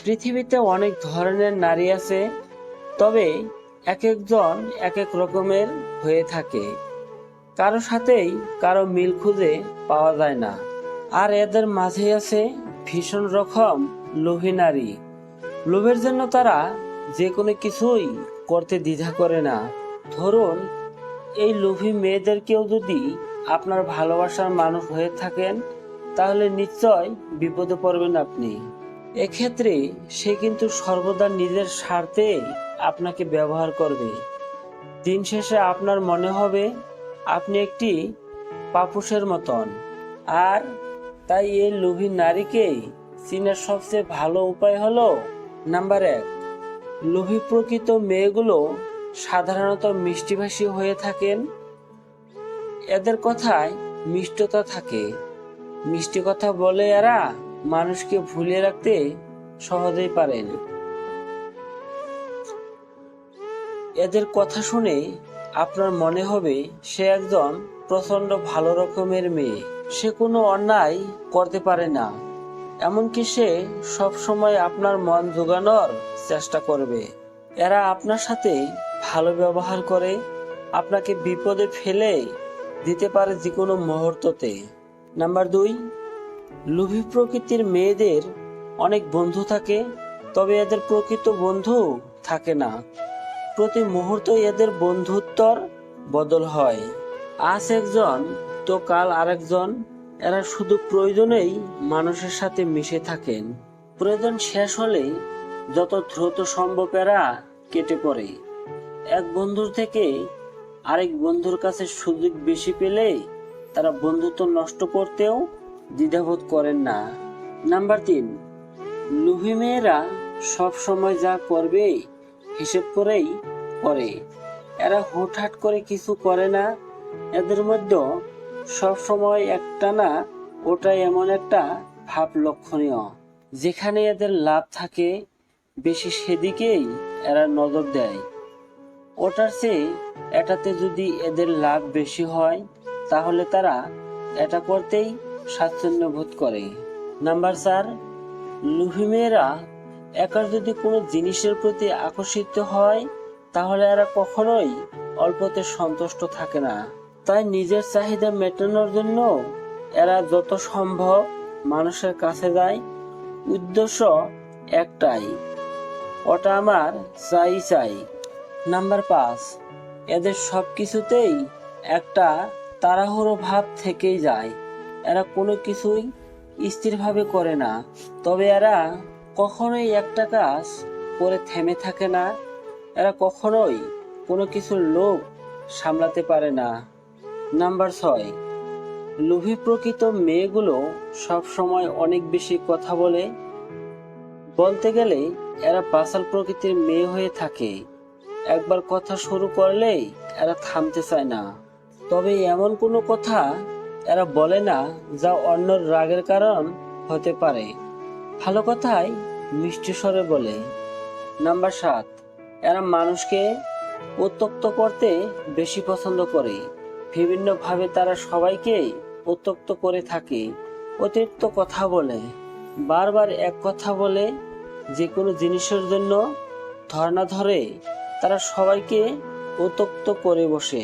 পৃথিবীতে অনেক ধরনের নারী আছে, তবে এক একজন এক এক রকমের হয়ে থাকে। কারো সাথেই কারো মিল খুঁজে পাওয়া যায় না। আর এদের মাঝে আছে ভীষণ রকম লোভী নারী। লোভের জন্য তারা যে কোনো কিছুই করতে দ্বিধা করে না। ধরুন, এই লোভী মেয়েদেরকেও যদি আপনার ভালোবাসার মানুষ হয়ে থাকেন, তাহলে নিশ্চয় বিপদে পড়বেন আপনি। এক্ষেত্রে সে কিন্তু সর্বদা নিজের স্বার্থে আপনাকে ব্যবহার করবে। দিন শেষে আপনার মনে হবে আপনি একটি পাপুসের মতন। আর তাই এই লোভী নারীকে চিনার সবচেয়ে ভালো উপায় হলো, নাম্বার 1, লোভী প্রকৃত মেয়েগুলো সাধারণত মিষ্টিভাষী হয়ে থাকেন। এদের কথায় মিষ্টতা থাকে। মিষ্টি কথা বলে এরা মানুষকে ভুলিয়ে রাখতে সহজেই পারেন। এদের কথা শুনে আপনার মনে হবে সে একজন প্রচন্ড ভালো রকমের মেয়ে। সে কোনো অন্যায় করতে পারে না, এমনকি সে সব সময় আপনার মন জোগানোর চেষ্টা করবে। এরা আপনার সাথে ভালো ব্যবহার করে আপনাকে বিপদে ফেলে দিতে পারে যে কোনো মুহূর্ততে। নাম্বার 2, লোভী প্রকৃতির মেয়েদের অনেক বন্ধু থাকে, তবে এদের প্রকৃত বন্ধু থাকে না। প্রতি মুহূর্তে এদের বন্ধুত্বর বদল হয়। আজ একজন তো কাল আরেকজন। এরা শুধু প্রয়োজনেই মানুষের সাথে মিশে থাকেন। প্রয়োজন শেষ হলে যত দ্রুত সম্ভব এরা কেটে পড়ে। এক বন্ধুর থেকে আরেক বন্ধুর কাছে সুযোগ বেশি পেলে তারা বন্ধুত্ব নষ্ট করতেও দ্বিধাবোধ করেন না। নাম্বার 3, লোভী মেয়েরা সব সময় যা করবে হিসেব করেই করে। এরা হুটহাট করে কিছু করে না। এদের মধ্যে সব সময় একটা না ওটা এমন একটা ভাব লক্ষণীয়। যেখানে এদের লাভ থাকে বেশি সেদিকেই এরা নজর দেয়। ওটার চেয়ে এটাতে যদি এদের লাভ বেশি হয়, তাহলে তারা এটা করতেই স্বাচ্ছন্দ্য বোধ করে। নাম্বার 4, লোভী মেয়েরা একার যদি কোনো জিনিসের প্রতি আকর্ষিত হয়, তাহলে এরা কখনোই অল্পতে সন্তুষ্ট থাকে না। তাই নিজের চাহিদা মেটানোর জন্য এরা যত সম্ভব মানুষের কাছে যায়। উদ্দেশ্য একটাই, ওটা আমার চাই চাই। নাম্বার 5, এদের সব কিছুতেই একটা তাড়াহুড়ো ভাব থেকেই যায়। এরা কোনো কিছুই স্থিরভাবে করে না, তবে এরা কখনোই একটা কাজ করে থেমে থাকে না। এরা কখনোই কোনো কিছুর লোভ সামলাতে পারে না। নাম্বার 6, লোভী প্রকৃত মেয়েগুলো সব সময় অনেক বেশি কথা বলে। বলতে গেলে এরা বাচাল প্রকৃতির মেয়ে হয়ে থাকে। একবার কথা শুরু করলেই এরা থামতে চায় না। তবে এমন কোনো কথা এরা বলে না যা অন্যর রাগের কারণ হতে পারে। ভালো কথাই মিষ্টি স্বরে বলে। নাম্বার 7, এরা মানুষকে উত্ত্যক্ত করতে বেশি পছন্দ করে। বিভিন্নভাবে তারা সবাইকে উত্ত্যক্ত করে থাকে। অতিরিক্ত কথা বলে, বারবার এক কথা বলে, যে কোনো জিনিসের জন্য ধর্ণা ধরে তারা সবাইকে উত্ত্যক্ত করে বসে।